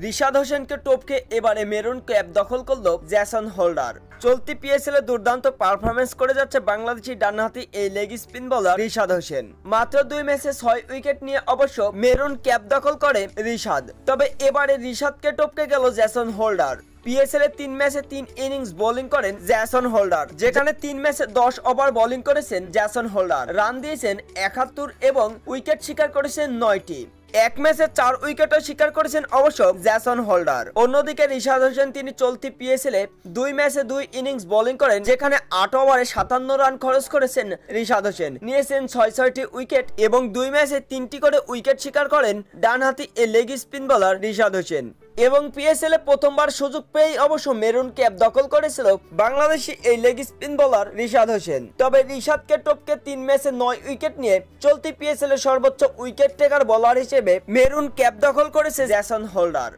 রিশাদ হোসেনকে টপকে এবারে মেরুন ক্যাপ দখল করলো জেসন হোল্ডার। চলতি পিএসএল এ দুর্দান্ত পারফরমেন্স করে যাচ্ছে বাংলাদেশি ডানহাতি এই leg spin bowler Rishad Hossain. মাত্র 2 ম্যাচে 6 উইকেট নিয়ে অবশ্য মেরুন ক্যাপ দখল করে রিশাদ। তবে এবারে রিশাদকে টপকে গেল জেসন হোল্ডার। পিএসএল এ 3 ম্যাচে 3 ইনিংস বোলিং করেন জেসন হোল্ডার, যেখানে 3 ম্যাচে 10 ওভার বোলিং করেছেন জেসন হোল্ডার। রান দিয়েছেন 71 এবং উইকেট শিকার করেছেন 9টি। এক ম্যাচে 4 উইকেটও শিকার করেছেন অবশ্য জেসন হোল্ডার। অন্যদিকে রিশাদ হোসেন তিনি চলতি পিএসএল এ 2 ম্যাচে 2 ইনিংস বোলিং করেন, যেখানে 8 ওভারে 57 রান খরচ করেছেন রিশাদ হোসেন। নিয়েছেন 6টি উইকেট এবং 2 ম্যাচে 3টি করে উইকেট শিকার করেন ডানহাতি এই leg spin bowler Rishad Hossain. এবং পিএসএল এ প্রথমবার সুযোগ পেয়ে অবশ্য মেরুন ক্যাপ দখল করেছিল বাংলাদেশি এই leg spin bowler Rishad Hossain. তবে রিশাদকে টপকে 3 ম্যাচে 9 উইকেট নিয়ে চলতি পিএসএল এর সর্বোচ্চ উইকেট টেকার বোলার হিসেবে মেরুন ক্যাপ দখল করেছে জেসন হোল্ডার।